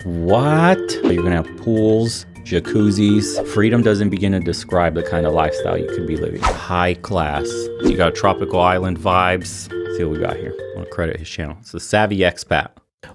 What? You're gonna have pools, jacuzzis. Freedom doesn't begin to describe the kind of lifestyle you could be living. High class. You got tropical island vibes. Let's see what we got here. I want to credit his channel. It's the Savvy Expat.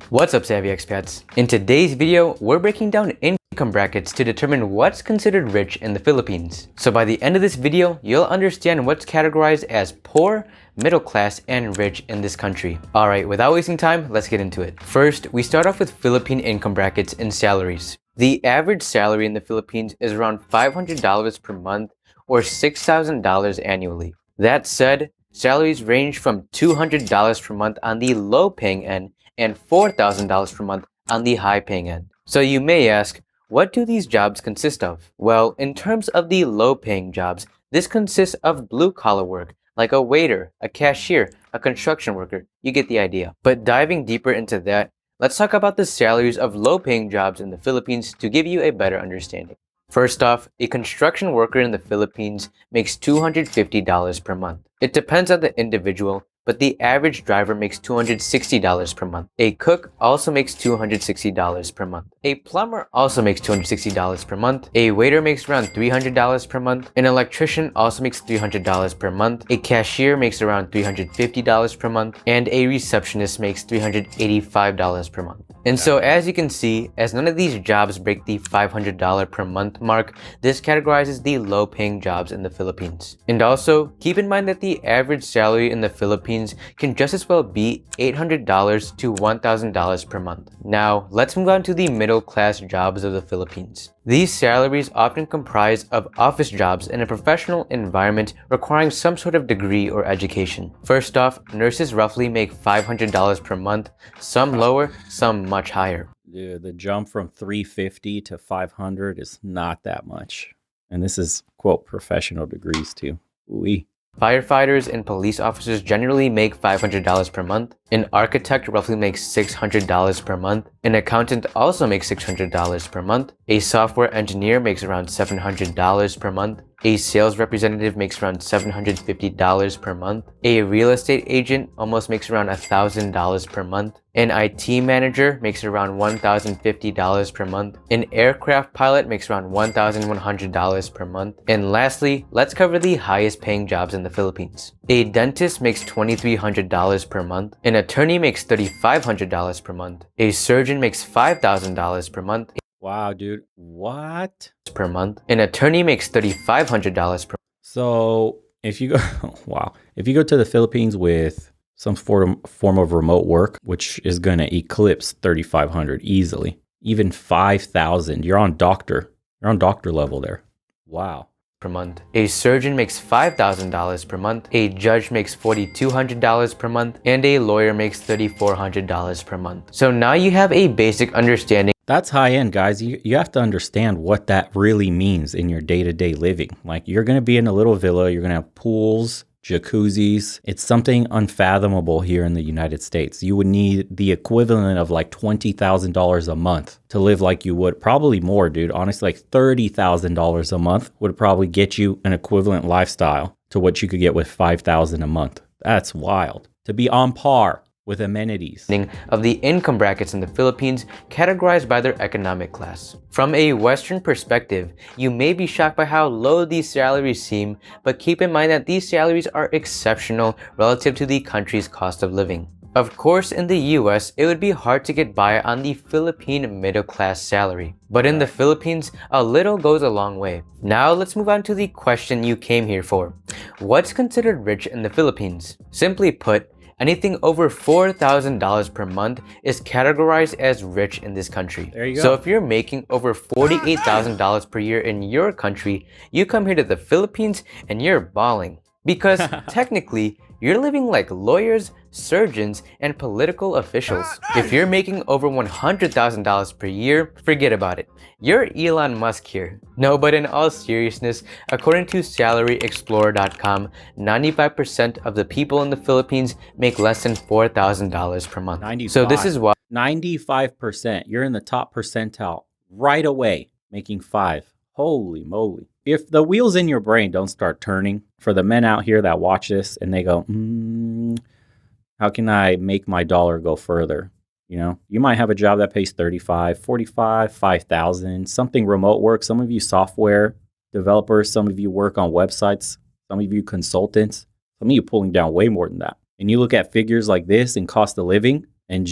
What's up, Savvy Expats? In today's video, we're breaking down income brackets to determine what's considered rich in the Philippines. So by the end of this video, you'll understand what's categorized as poor, middle class, and rich in this country. Alright, without wasting time, let's get into it. First, we start off with Philippine income brackets and salaries. The average salary in the Philippines is around $500 per month or $6,000 annually. That said, salaries range from $200 per month on the low-paying end and $4,000 per month on the high-paying end. So you may ask, what do these jobs consist of? Well, in terms of the low-paying jobs, this consists of blue-collar work, like a waiter, a cashier, a construction worker. You get the idea. But diving deeper into that, let's talk about the salaries of low-paying jobs in the Philippines to give you a better understanding. First off, a construction worker in the Philippines makes $250 per month. It depends on the individual, but the average driver makes $260 per month. A cook also makes $260 per month. A plumber also makes $260 per month. A waiter makes around $300 per month. An electrician also makes $300 per month. A cashier makes around $350 per month. And a receptionist makes $385 per month. And so as you can see, as none of these jobs break the $500 per month mark, this categorizes the low-paying jobs in the Philippines. And also, keep in mind that the average salary in the Philippines can just as well be $800 to $1,000 per month. Now, let's move on to the middle-class jobs of the Philippines. These salaries often comprise of office jobs in a professional environment requiring some sort of degree or education. First off, nurses roughly make $500 per month, some lower, some much higher. Dude, the jump from 350 to 500 is not that much. And this is, quote, professional degrees too. Ooh-wee. Firefighters and police officers generally make $500 per month. An architect roughly makes $600 per month. An accountant also makes $600 per month. A software engineer makes around $700 per month. A sales representative makes around $750 per month. A real estate agent almost makes around $1,000 per month. An IT manager makes around $1,050 per month. An aircraft pilot makes around $1,100 per month. And lastly, let's cover the highest paying jobs in the Philippines. A dentist makes $2,300 per month. An attorney makes $3,500 per month. A surgeon makes $5,000 per month. Wow, dude. What? Per month. An attorney makes $3,500 per month. So if you go, wow, if you go to the Philippines with some form of remote work, which is going to eclipse 3,500 easily, even 5,000, you're on doctor level there. Wow. Per month. A surgeon makes $5,000 per month. A judge makes $4,200 per month. And a lawyer makes $3,400 per month. So now you have a basic understanding. That's high end, guys. You have to understand what that really means in your day-to-day living. Like, you're going to be in a little villa. You're going to have pools, jacuzzis. It's something unfathomable here in the United States. You would need the equivalent of like $20,000 a month to live like you would. Probably more, dude. Honestly, like $30,000 a month would probably get you an equivalent lifestyle to what you could get with $5,000 a month. That's wild. To be on par with amenities Of the income brackets in the Philippines categorized by their economic class. From a Western perspective, you may be shocked by how low these salaries seem, but keep in mind that these salaries are exceptional relative to the country's cost of living. Of course, in the US, it would be hard to get by on the Philippine middle-class salary. But in the Philippines, a little goes a long way. Now let's move on to the question you came here for. What's considered rich in the Philippines? Simply put, anything over $4,000 per month is categorized as rich in this country. There you go. So if you're making over $48,000 per year in your country, you come here to the Philippines and you're balling. Because technically, you're living like lawyers, surgeons, and political officials. If you're making over $100,000 per year, forget about it. You're Elon Musk here. No, but in all seriousness, according to SalaryExplorer.com, 95% of the people in the Philippines make less than $4,000 per month. 95. So this is why 95%. You're in the top percentile right away, making 5. Holy moly. If the wheels in your brain don't start turning, for the men out here that watch this and they go, how can I make my dollar go further? You know, you might have a job that pays 35, 45, 5,000, something remote work. Some of you software developers, some of you work on websites, some of you consultants, some of you pulling down way more than that. And you look at figures like this and cost of living and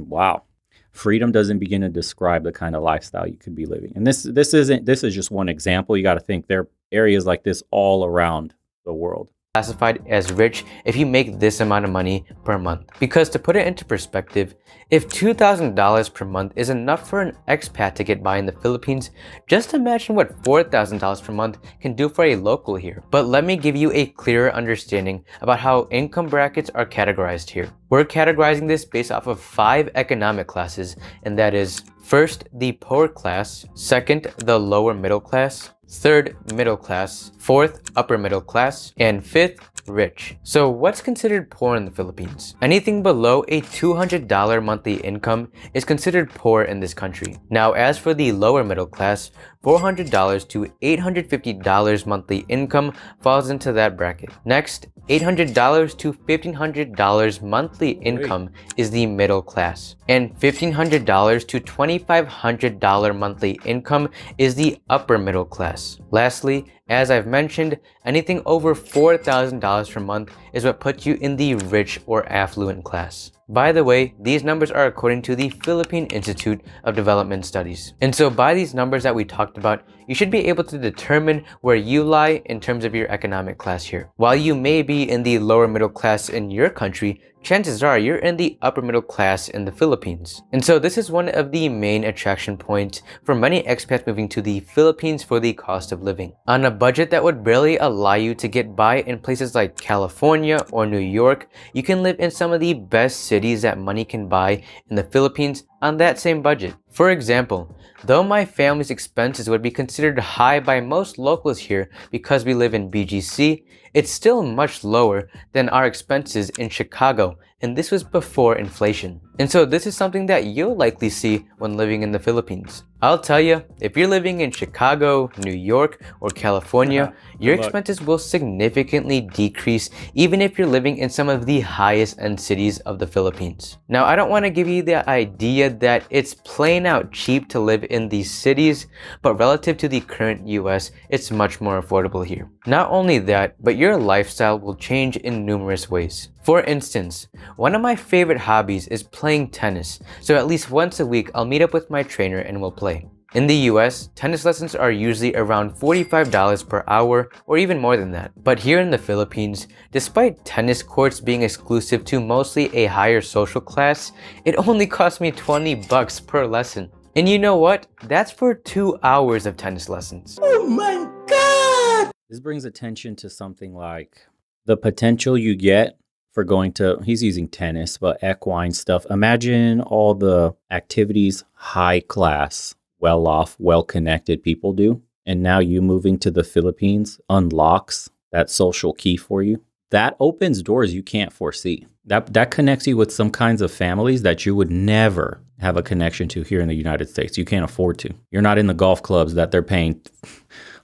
wow, freedom doesn't begin to describe the kind of lifestyle you could be living. And this is just one example. You got to think there are areas like this all around the world. Classified as rich if you make this amount of money per month. Because to put it into perspective, if $2,000 per month is enough for an expat to get by in the Philippines, just imagine what $4,000 per month can do for a local here. But let me give you a clearer understanding about how income brackets are categorized here. We're categorizing this based off of 5 economic classes, and that is first, the poor class, second, the lower middle class, third, middle class, fourth, upper middle class, and fifth, rich. So what's considered poor in the Philippines? Anything below a $200 monthly income is considered poor in this country. Now, as for the lower middle class, $400 to $850 monthly income falls into that bracket. Next, $800 to $1,500 monthly income is the middle class. And $1,500 to $2,500 monthly income is the upper middle class. Lastly, as I've mentioned, anything over $4,000 per month is what puts you in the rich or affluent class. By the way, these numbers are according to the Philippine Institute of Development Studies. And so by these numbers that we talked about, you should be able to determine where you lie in terms of your economic class here. While you may be in the lower middle class in your country, chances are you're in the upper middle class in the Philippines. And so this is one of the main attraction points for many expats moving to the Philippines for the cost of living. On a budget that would barely allow you to get by in places like California or New York, you can live in some of the best cities that money can buy in the Philippines on that same budget. For example, though my family's expenses would be considered high by most locals here because we live in BGC, it's still much lower than our expenses in Chicago, and this was before inflation. And so this is something that you'll likely see when living in the Philippines. I'll tell you, if you're living in Chicago, New York, or California, your expenses will significantly decrease even if you're living in some of the highest end cities of the Philippines. Now, I don't want to give you the idea that it's plain out cheap to live in these cities, but relative to the current US, it's much more affordable here. Not only that, but your lifestyle will change in numerous ways. For instance, one of my favorite hobbies is playing tennis, so at least once a week I'll meet up with my trainer and we'll play. In the US, tennis lessons are usually around $45 per hour or even more than that. But here in the Philippines, despite tennis courts being exclusive to mostly a higher social class, it only cost me $20 per lesson. And you know what? That's for 2 hours of tennis lessons. Oh my God! This brings attention to something like the potential you get for going to, he's using tennis, but equine stuff. Imagine all the activities high class, well-off, well-connected people do. And now you moving to the Philippines unlocks that social key for you. That opens doors you can't foresee. That connects you with some kinds of families that you would never have a connection to here in the United States. You can't afford to. You're not in the golf clubs that they're paying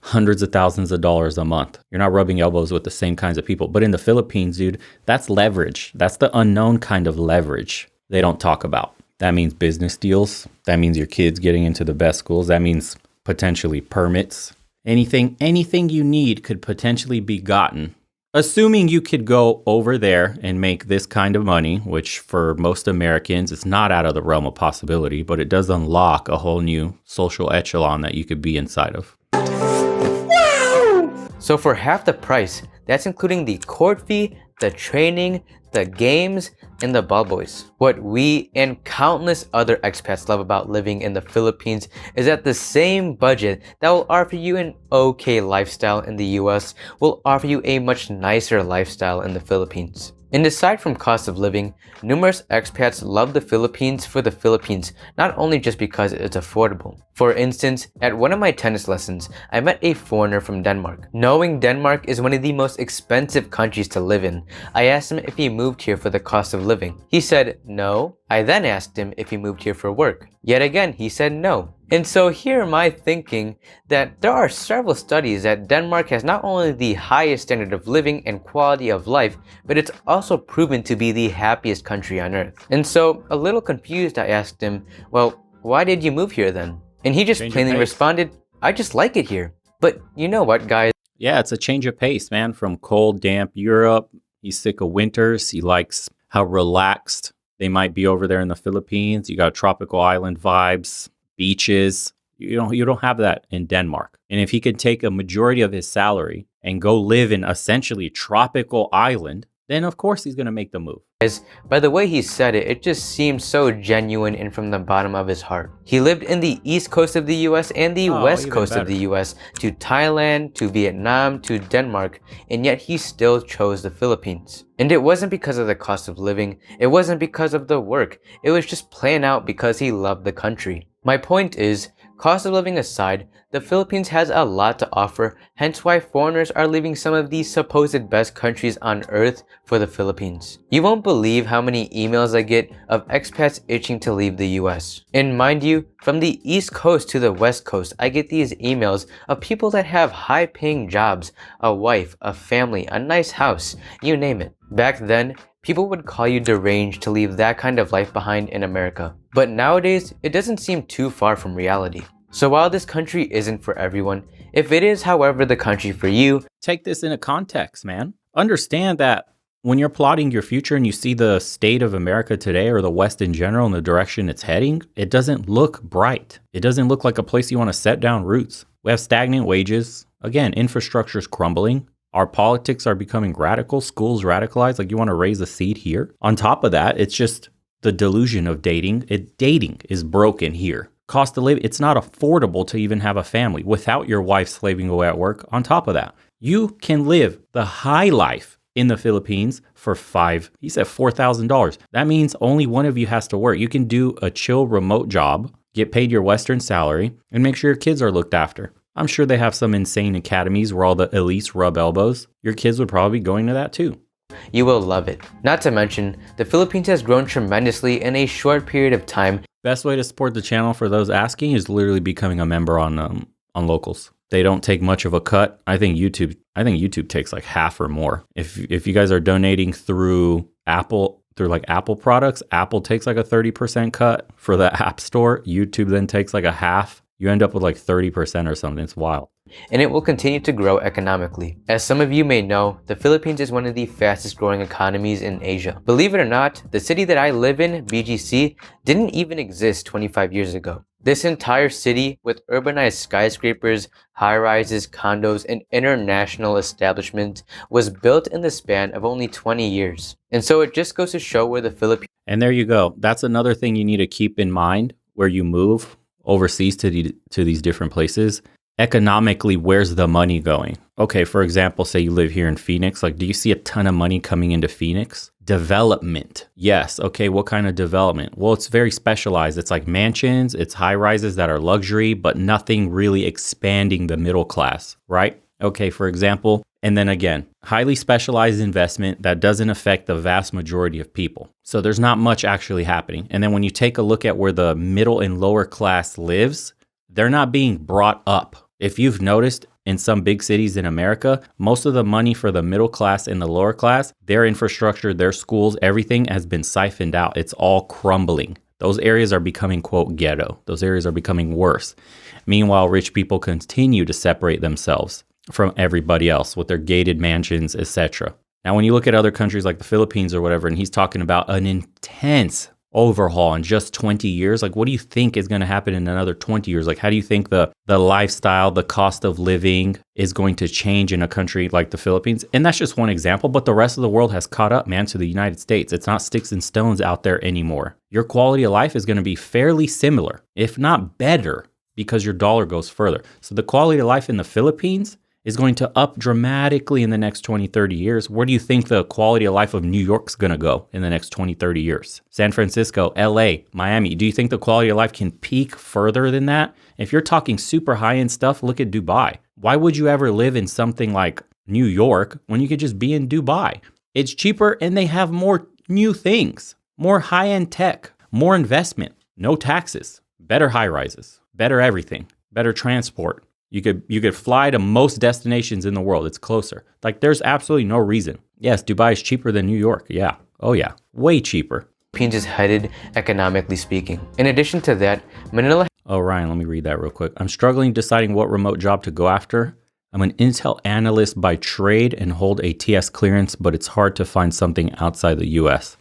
hundreds of thousands of dollars a month. You're not rubbing elbows with the same kinds of people. But in the Philippines, dude, that's leverage. That's the unknown kind of leverage they don't talk about. That means business deals. That means your kids getting into the best schools. That means potentially permits. Anything you need could potentially be gotten. Assuming you could go over there and make this kind of money, which for most Americans, it's not out of the realm of possibility, but it does unlock a whole new social echelon that you could be inside of. So for half the price, that's including the court fee, the training, the games, and the ball boys. What we and countless other expats love about living in the Philippines is that the same budget that will offer you an okay lifestyle in the US will offer you a much nicer lifestyle in the Philippines. And aside from cost of living, numerous expats love the Philippines for the Philippines, not only just because it's affordable. For instance, at one of my tennis lessons, I met a foreigner from Denmark. Knowing Denmark is one of the most expensive countries to live in, I asked him if he moved here for the cost of living. He said no. I then asked him if he moved here for work. Yet again, he said no. And so here am I thinking that there are several studies that Denmark has not only the highest standard of living and quality of life, but it's also proven to be the happiest country on earth. And so, a little confused, I asked him, well, why did you move here then? And he just Change your plainly pace. responded, I just like it here. But you know what, guys? Yeah, it's a change of pace, man, from cold, damp Europe. He's sick of winters. He likes how relaxed they might be over there in the Philippines. You got tropical island vibes, beaches. You don't have that in Denmark. And if he could take a majority of his salary and go live in essentially a tropical island, then of course he's going to make the move. By the way he said it, it just seemed so genuine and from the bottom of his heart. He lived in the east coast of the US and the west coast of the US, to Thailand, to Vietnam, to Denmark, and yet he still chose the Philippines. And it wasn't because of the cost of living, it wasn't because of the work, it was just plain out because he loved the country. My point is, cost of living aside, the Philippines has a lot to offer, hence why foreigners are leaving some of these supposed best countries on earth for the Philippines. You won't believe how many emails I get of expats itching to leave the US. And mind you, from the East Coast to the West Coast, I get these emails of people that have high-paying jobs, a wife, a family, a nice house, you name it. Back then, people would call you deranged to leave that kind of life behind in America. But nowadays, it doesn't seem too far from reality. So while this country isn't for everyone, if it is, however, the country for you, take this into context, man. Understand that when you're plotting your future and you see the state of America today or the West in general and the direction it's heading, it doesn't look bright. It doesn't look like a place you want to set down roots. We have stagnant wages. Again, infrastructure is crumbling. Our politics are becoming radical. Schools radicalized. Like, you want to raise a seed here. On top of that, it's just the delusion of dating. Dating is broken here. Cost of living, it's not affordable to even have a family without your wife slaving away at work. On top of that, you can live the high life in the Philippines for $4,000. That means only one of you has to work. You can do a chill remote job, get paid your Western salary, and make sure your kids are looked after. I'm sure they have some insane academies where all the elites rub elbows. Your kids would probably be going to that too. You will love it. Not to mention, the Philippines has grown tremendously in a short period of time. Best way to support the channel for those asking is literally becoming a member on Locals. They don't take much of a cut. I think YouTube takes like half or more. If you guys are donating through Apple products, Apple takes like a 30% cut for the App Store. YouTube then takes like a half. You end up with like 30% or something. It's wild. And it will continue to grow economically. As some of you may know, the Philippines is one of the fastest growing economies in Asia. Believe it or not, the city that I live in, BGC, didn't even exist 25 years ago. This entire city, with urbanized skyscrapers, high-rises, condos, and international establishments, was built in the span of only 20 years. And so it just goes to show where the Philippines... And there you go. That's another thing you need to keep in mind where you move overseas to these different places. Economically, where's the money going? Okay, for example, say you live here in Phoenix. Like, do you see a ton of money coming into Phoenix? Development. Yes. Okay, what kind of development? Well, it's very specialized. It's like mansions, it's high rises that are luxury, but nothing really expanding the middle class, right? Okay, for example, and then again, highly specialized investment that doesn't affect the vast majority of people. So there's not much actually happening. And then when you take a look at where the middle and lower class lives, they're not being brought up. If you've noticed in some big cities in America, most of the money for the middle class and the lower class, their infrastructure, their schools, everything has been siphoned out. It's all crumbling. Those areas are becoming, quote, ghetto. Those areas are becoming worse. Meanwhile, rich people continue to separate themselves from everybody else with their gated mansions, etc. Now, when you look at other countries like the Philippines or whatever, and he's talking about an intense overhaul in just 20 years, like, what do you think is going to happen in another 20 years? Like, how do you think the lifestyle, the cost of living is going to change in a country like the Philippines? And that's just one example, but the rest of the world has caught up, man, to the United States. It's not sticks and stones out there anymore. Your quality of life is going to be fairly similar, if not better, because your dollar goes further. So the quality of life in the Philippines is going to up dramatically in the next 20, 30 years. Where do you think the quality of life of New York's going to go in the next 20, 30 years? San Francisco, LA, Miami. Do you think the quality of life can peak further than that? If you're talking super high-end stuff, look at Dubai. Why would you ever live in something like New York when you could just be in Dubai? It's cheaper and they have more new things, more high-end tech, more investment, no taxes, better high-rises, better everything, better transport. You could fly to most destinations in the world. It's closer. Like there's absolutely no reason. Yes, Dubai is cheaper than New York. Yeah. Oh yeah. Way cheaper. Philippines is headed economically speaking. In addition to that, Manila. Oh, Ryan, let me read that real quick. I'm struggling deciding what remote job to go after. I'm an Intel analyst by trade and hold a TS clearance, but it's hard to find something outside the US.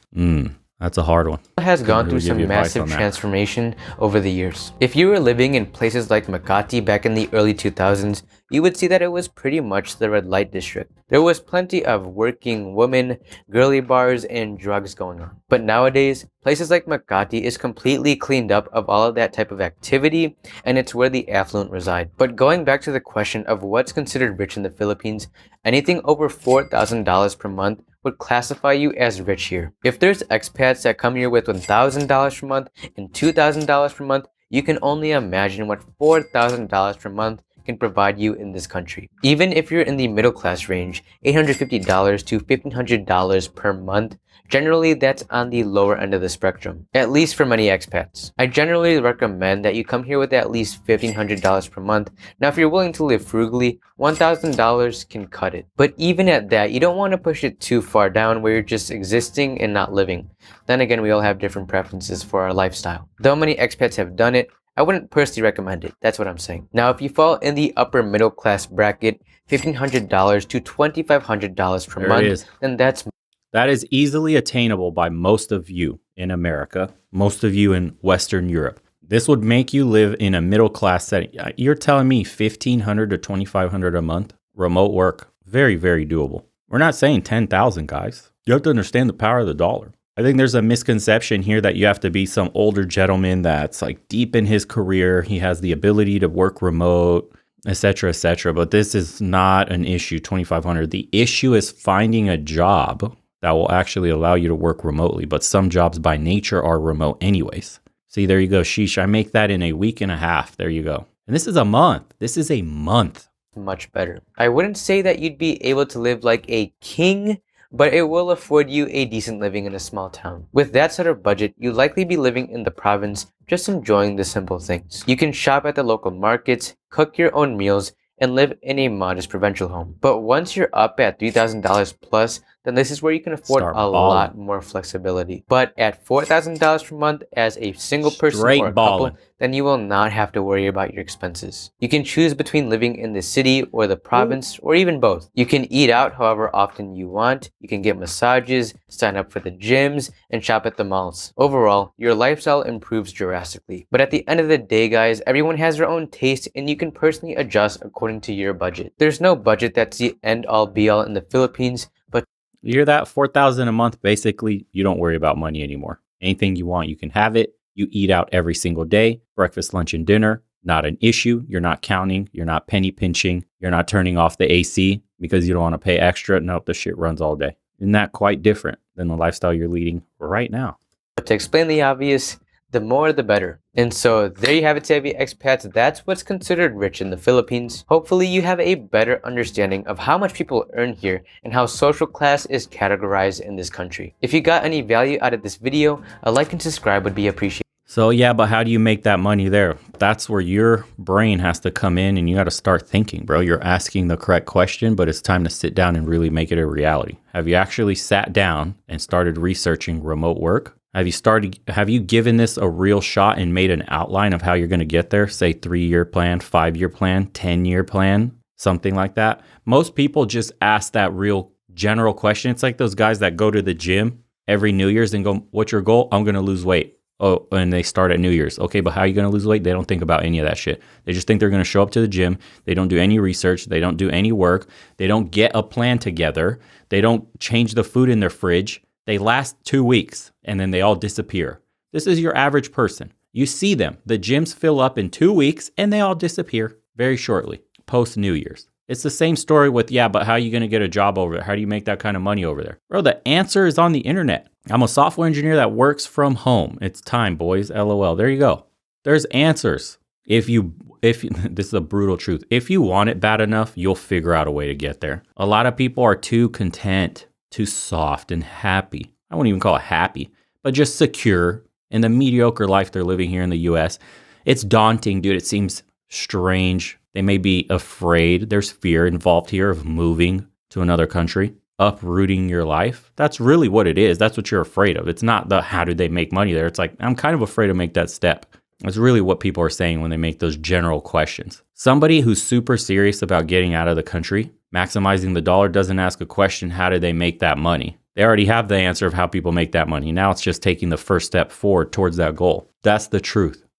That's a hard one. Has gone through some massive transformation over the years. If you were living in places like Makati back in the early 2000s, you would see that it was pretty much the red light district. There was plenty of working women, girly bars, and drugs going on. But nowadays, places like Makati is completely cleaned up of all of that type of activity, and it's where the affluent reside. But going back to the question of what's considered rich in the Philippines, anything over $4,000 per month would classify you as rich here. If there's expats that come here with $1,000 per month and $2,000 per month, you can only imagine what $4,000 per month can provide you in this country. Even if you're in the middle class range, $850 to $1,500 per month, generally that's on the lower end of the spectrum, at least for many expats. I generally recommend that you come here with at least $1,500 per month. Now, if you're willing to live frugally, $1,000 can cut it. But even at that, you don't want to push it too far down where you're just existing and not living. Then again, we all have different preferences for our lifestyle. Though many expats have done it, I wouldn't personally recommend it. That's what I'm saying. Now, if you fall in the upper middle class bracket, $1,500 to $2,500 per month, then that is easily attainable by most of you in America, most of you in Western Europe. This would make you live in a middle class setting. You're telling me $1,500 to $2,500 a month, remote work, very, very doable. We're not saying 10,000, guys. You have to understand the power of the dollar. I think there's a misconception here that you have to be some older gentleman that's like deep in his career. He has the ability to work remote, etc., etc. But this is not an issue, 2,500. The issue is finding a job that will actually allow you to work remotely. But some jobs by nature are remote anyways. See, there you go. Sheesh, I make that in a week and a half. There you go. And this is a month. This is a month. Much better. I wouldn't say that you'd be able to live like a king, but it will afford you a decent living in a small town. With that sort of budget, you'll likely be living in the province, just enjoying the simple things. You can shop at the local markets, cook your own meals, and live in a modest provincial home. But once you're up at $3,000 plus, then this is where you can afford a lot more flexibility. But at $4,000 per month as a single person or a couple, then you will not have to worry about your expenses. You can choose between living in the city or the province, or even both. You can eat out however often you want. You can get massages, sign up for the gyms, and shop at the malls. Overall, your lifestyle improves drastically. But at the end of the day, guys, everyone has their own taste, and you can personally adjust according to your budget. There's no budget that's the end-all be-all in the Philippines, but you hear that? $4,000 a month. Basically, you don't worry about money anymore. Anything you want, you can have it. You eat out every single day. Breakfast, lunch, and dinner. Not an issue. You're not counting. You're not penny pinching. You're not turning off the AC because you don't want to pay extra. Nope, the shit runs all day. Isn't that quite different than the lifestyle you're leading right now? But to explain the obvious, the more the better. And so there you have it, savvy expats. That's what's considered rich in the Philippines. Hopefully you have a better understanding of how much people earn here and how social class is categorized in this country. If you got any value out of this video, a like and subscribe would be appreciated. So yeah, but how do you make that money there? That's where your brain has to come in and you got to start thinking, bro. You're asking the correct question, but it's time to sit down and really make it a reality. Have you actually sat down and started researching remote work? Have you given this a real shot and made an outline of how you're going to get there? Say 3-year plan, 5-year plan, 10-year plan, something like that. Most people just ask that real general question. It's like those guys that go to the gym every New Year's and go, what's your goal? I'm going to lose weight. Oh, and they start at New Year's. Okay, but how are you going to lose weight? They don't think about any of that shit. They just think they're going to show up to the gym. They don't do any research. They don't do any work. They don't get a plan together. They don't change the food in their fridge. They last 2 weeks and then they all disappear. This is your average person. You see them. The gyms fill up in 2 weeks and they all disappear very shortly, post New Year's. It's the same story with, yeah, but how are you going to get a job over there? How do you make that kind of money over there? Bro, the answer is on the internet. I'm a software engineer that works from home. It's time, boys. LOL. There you go. There's answers. If you this is a brutal truth. If you want it bad enough, you'll figure out a way to get there. A lot of people are too content, too soft and happy. I wouldn't even call it happy, but just secure in the mediocre life they're living here in the US. It's daunting, dude. It seems strange. They may be afraid. There's fear involved here of moving to another country, uprooting your life. That's really what it is. That's what you're afraid of. It's not the how do they make money there. It's like, I'm kind of afraid to make that step. That's really what people are saying when they make those general questions. Somebody who's super serious about getting out of the country, maximizing the dollar, doesn't ask a question, how do they make that money? They already have the answer of how people make that money. Now it's just taking the first step forward towards that goal. That's the truth.